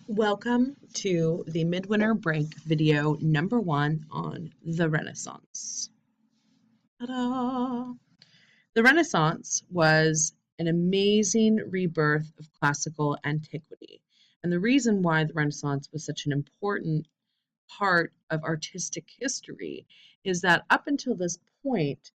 Welcome to the Midwinter Break video number 1 on the Renaissance. Ta-da! The Renaissance was an amazing rebirth of classical antiquity. And the reason why the Renaissance was such an important part of artistic history is that up until this point,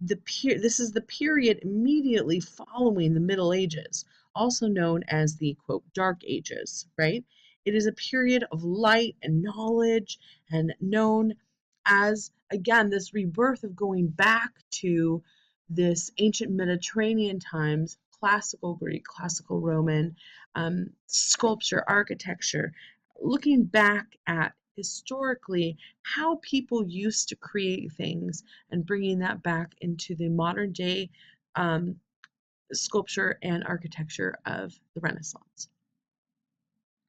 this is the period immediately following the Middle Ages, also known as the quote Dark Ages, right? It is a period of light and knowledge and known as, again, this rebirth of going back to this ancient Mediterranean times, classical Greek, classical Roman, sculpture, architecture, looking back at historically how people used to create things and bringing that back into the modern day um, sculpture and architecture of the Renaissance.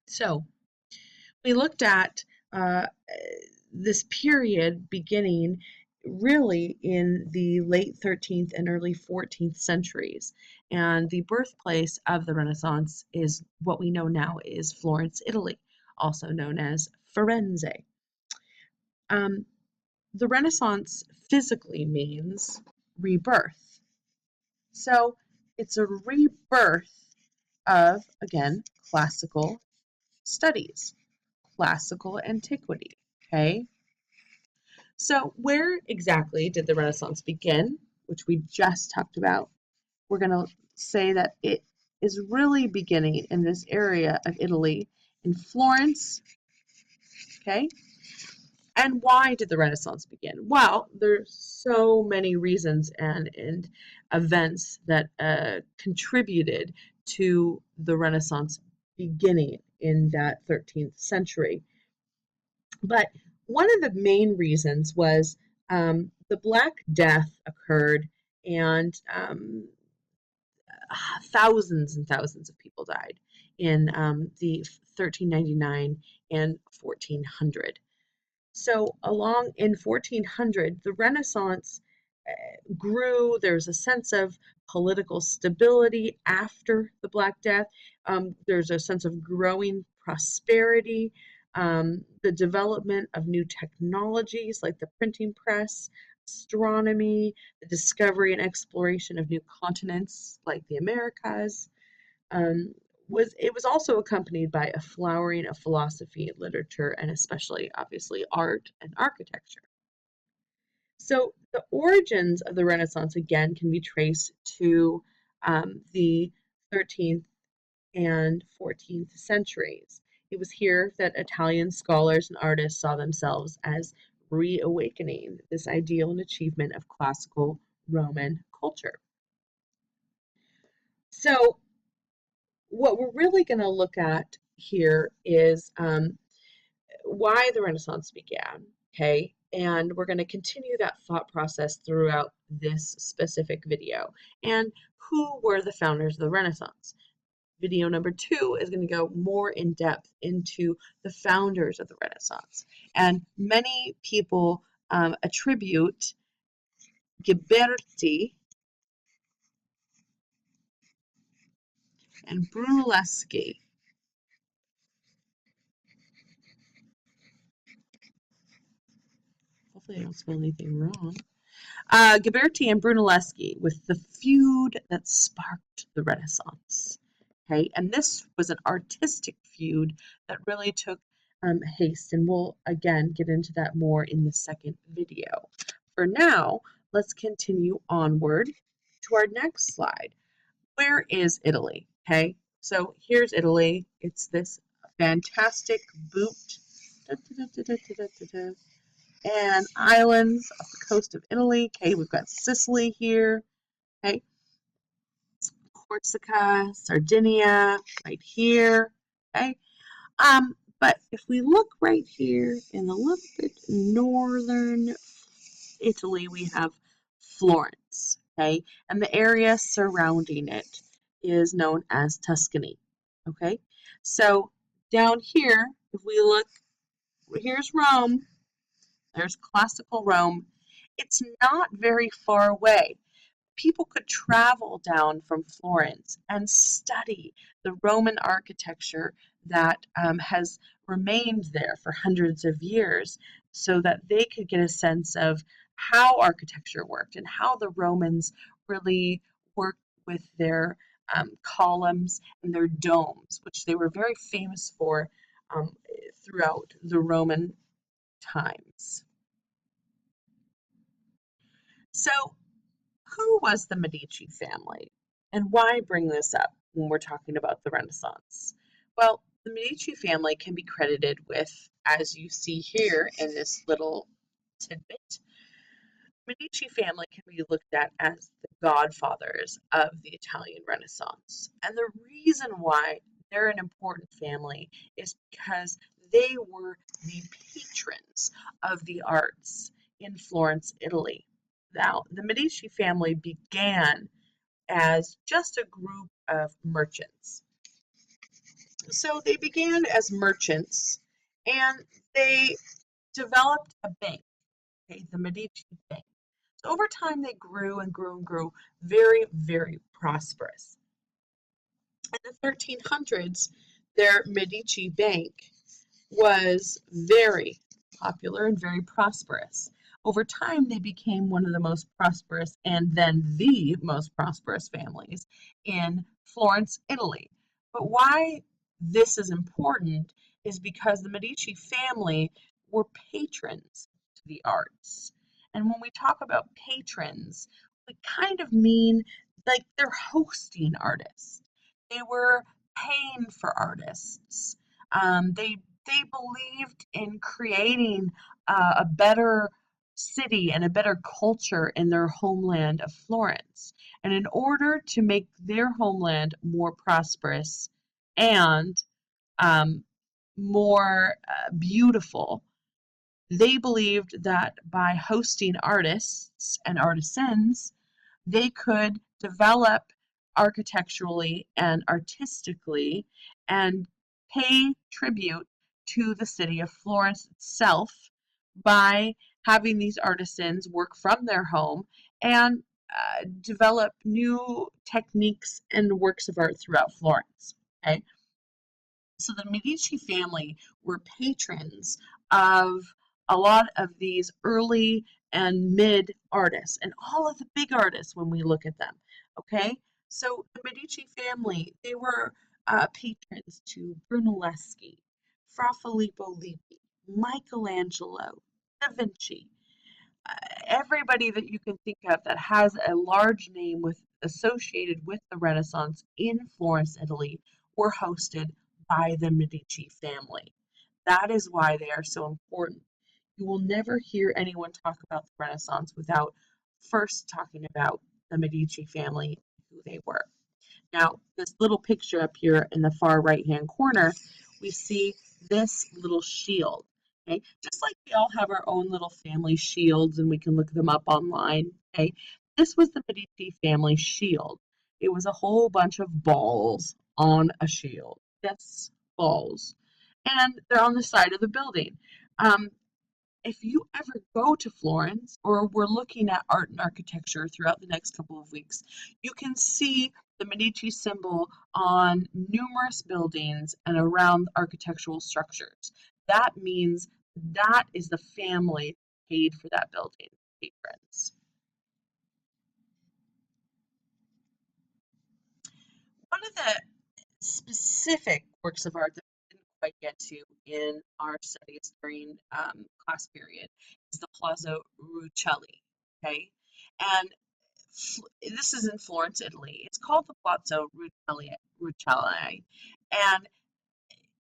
So we looked at this period beginning really in the late 13th and early 14th centuries. And the birthplace of the Renaissance is what we know now is Florence, Italy, also known as Firenze. The Renaissance physically means rebirth. So it's a rebirth of, again, classical studies, classical antiquity, okay? So where exactly did the Renaissance begin, which we just talked about? We're going to say that it is really beginning in this area of Italy, in Florence, okay? And why did the Renaissance begin? Well, there's so many reasons and events that contributed to the Renaissance beginning in that 13th century. But one of the main reasons was the Black Death occurred, and thousands and thousands of people died in the 1399 and 1400. So along in 1400, the Renaissance grew. There's a sense of political stability after the Black Death. There's a sense of growing prosperity, the development of new technologies like the printing press, astronomy, the discovery and exploration of new continents like the Americas. It was also accompanied by a flowering of philosophy, literature, and especially, obviously, art and architecture. So the origins of the Renaissance, again, can be traced to the 13th and 14th centuries. It was here that Italian scholars and artists saw themselves as reawakening this ideal and achievement of classical Roman culture. So what we're really going to look at here is why the Renaissance began, okay? And we're going to continue that thought process throughout this specific video. And who were the founders of the Renaissance? Video number 2 is going to go more in depth into the founders of the Renaissance. And many people attribute Ghiberti and Brunelleschi. Hopefully I don't spell anything wrong. Ghiberti and Brunelleschi with the feud that sparked the Renaissance. Okay, and this was an artistic feud that really took haste, and we'll again get into that more in the second video. For now, let's continue onward to our next slide. Where is Italy? Okay, so here's Italy. It's this fantastic boot. Da, da, da, and islands off the coast of Italy. Okay, we've got Sicily here. Okay, Corsica, Sardinia, right here. Okay, but if we look right here in a little bit northern Italy, we have Florence. Okay, and the area surrounding it is known as Tuscany. Okay, so down here, if we look, here's Rome. There's classical Rome. It's not very far away. People could travel down from Florence and study the Roman architecture that has remained there for hundreds of years so that they could get a sense of how architecture worked and how the Romans really worked with their columns and their domes, which they were very famous for um, throughout the Roman times. So, who was the Medici family? And why bring this up when we're talking about the Renaissance? Well, the Medici family can be credited with, as you see here in this little tidbit, Medici family can be looked at as the godfathers of the Italian Renaissance. And the reason why they're an important family is because they were the patrons of the arts in Florence, Italy. Now, the Medici family began as just a group of merchants. So they began as merchants and they developed a bank, okay, the Medici Bank. So over time, they grew and grew and grew, very, very prosperous. In the 1300s, their Medici Bank was very popular and very prosperous. Over time, they became one of the most prosperous and then the most prosperous families in Florence, Italy. But why this is important is because the Medici family were patrons to the arts. And when we talk about patrons, we kind of mean like they're hosting artists. They were paying for artists. They believed in creating a better city and a better culture in their homeland of Florence. And in order to make their homeland more prosperous and um, more beautiful, they believed that by hosting artists and artisans, they could develop architecturally and artistically and pay tribute to the city of Florence itself by having these artisans work from their home and develop new techniques and works of art throughout Florence. Okay, so the Medici family were patrons of a lot of these early and mid artists and all of the big artists when we look at them. Okay, so the Medici family, they were patrons to Brunelleschi, Fra Filippo Lippi, Michelangelo, Da Vinci, everybody that you can think of that has a large name with associated with the Renaissance in Florence, Italy, were hosted by the Medici family. That is why they are so important. You will never hear anyone talk about the Renaissance without first talking about the Medici family, who they were. Now, this little picture up here in the far right-hand corner, we see this little shield. Okay, just like we all have our own little family shields and we can look them up online. Okay, this was the Medici family shield. It was a whole bunch of balls on a shield. Yes, balls. And they're on the side of the building. Um, if you ever go to Florence or we're looking at art and architecture throughout the next couple of weeks, you can see the Medici symbol on numerous buildings and around architectural structures. That means that is the family paid for that building, patrons. One of the specific works of art that we didn't quite get to in our studies during class period is the Palazzo Rucellai. Okay, and this is in Florence, Italy. It's called the Palazzo Rucellai, and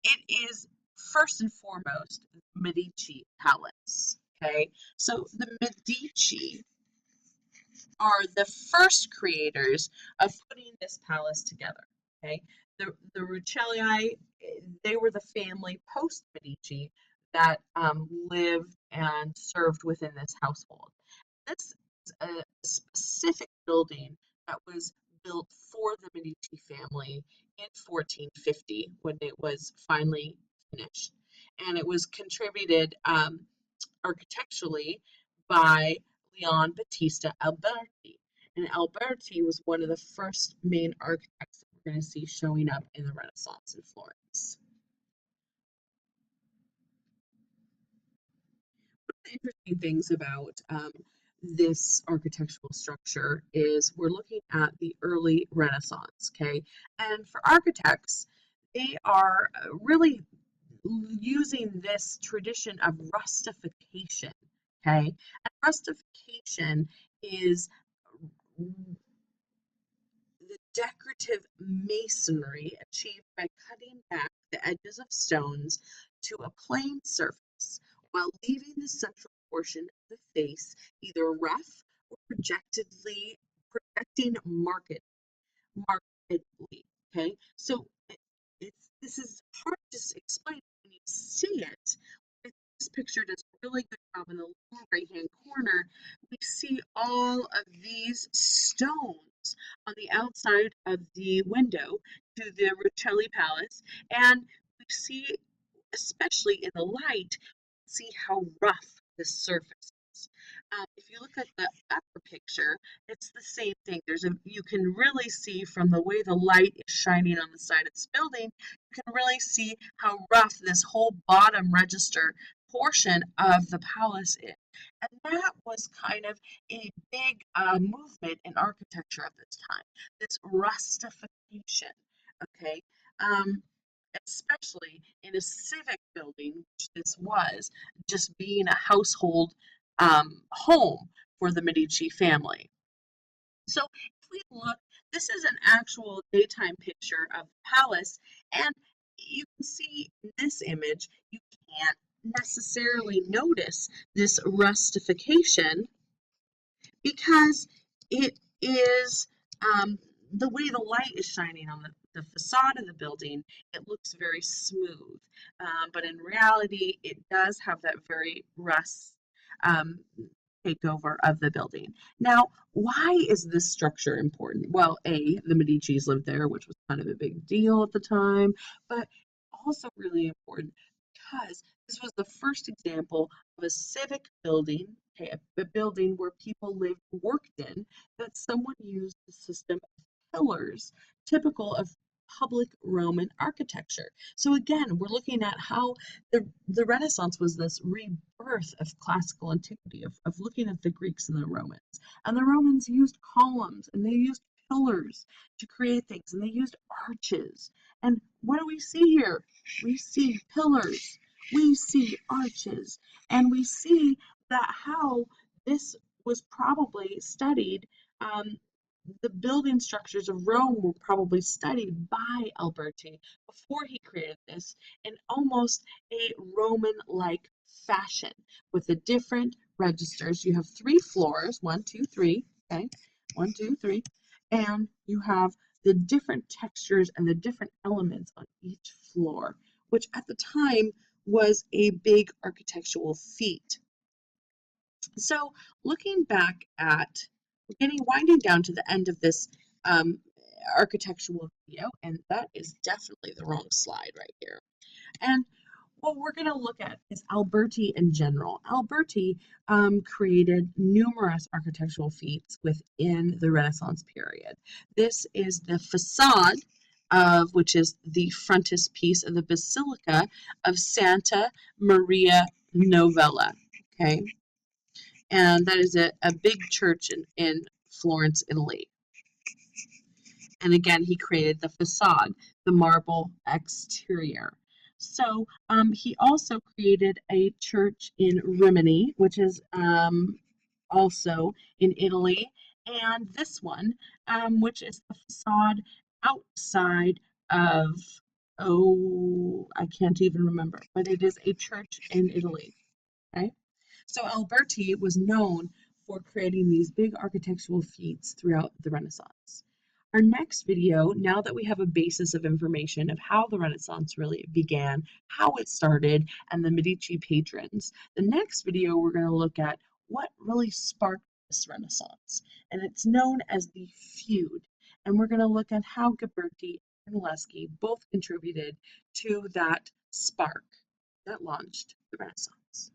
it is first and foremost Medici Palace. Okay, so the Medici are the first creators of putting this palace together. Okay, the Rucellai, they were the family post Medici that lived and served within this household. This is a specific building that was built for the Medici family in 1450 when it was finally finished, and it was contributed architecturally by Leon Battista Alberti. And Alberti was one of the first main architects that we're going to see showing up in the Renaissance in Florence. interesting things about this architectural structure is we're looking at the early Renaissance, okay? And for architects, they are really using this tradition of rustification, okay? And rustification is the decorative masonry achieved by cutting back the edges of stones to a plain surface while leaving the central portion of the face either rough or projecting markedly. Okay, so this is hard to explain when you see it. This picture does a really good job in the lower right-hand corner. We see all of these stones on the outside of the window to the Rucellai Palace, and we see, especially in the light, see how rough the surface is. If you look at the upper picture, it's the same thing. You can really see from the way the light is shining on the side of this building, you can really see how rough this whole bottom register portion of the palace is. And that was kind of a big movement in architecture at this time, this rustification, okay? Um, Especially in a civic building, which this was, just being a household home for the Medici family. So if we look, this is an actual daytime picture of the palace, and you can see in this image, you can't necessarily notice this rustification because it is the way the light is shining on the facade of the building, it looks very smooth. But in reality, it does have that very rust um, takeover of the building. Now, why is this structure important? Well, A, the Medicis lived there, which was kind of a big deal at the time, but also really important because this was the first example of a civic building, okay, a building where people lived and worked in, that someone used the system of pillars, typical of public Roman architecture. So again, we're looking at how the Renaissance was this rebirth of classical antiquity, of looking at the Greeks and the Romans. And the Romans used columns and they used pillars to create things, and they used arches. And what do we see here? We see pillars, we see arches, and we see that how this was probably studied. The building structures of Rome were probably studied by Alberti before he created this in almost a Roman-like fashion with the different registers. You have 3 floors, 1, 2, 3, okay, 1, 2, 3, and you have the different textures and the different elements on each floor, which at the time was a big architectural feat. So looking back at, we're winding down to the end of this um, architectural video, and that is definitely the wrong slide right here. And what we're going to look at is Alberti in general. Alberti created numerous architectural feats within the Renaissance period. This is the facade of, which is the frontispiece of the Basilica of Santa Maria Novella. Okay, and that is a big church in Florence, Italy. And again, he created the facade, the marble exterior. So he also created a church in Rimini, which is also in Italy, and this one, which is the facade outside of, oh, I can't even remember, but it is a church in Italy. Okay. So Alberti was known for creating these big architectural feats throughout the Renaissance. Our next video, now that we have a basis of information of how the Renaissance really began, how it started, and the Medici patrons, the next video we're going to look at what really sparked this Renaissance. And it's known as the feud. And we're going to look at how Ghiberti and Brunelleschi both contributed to that spark that launched the Renaissance.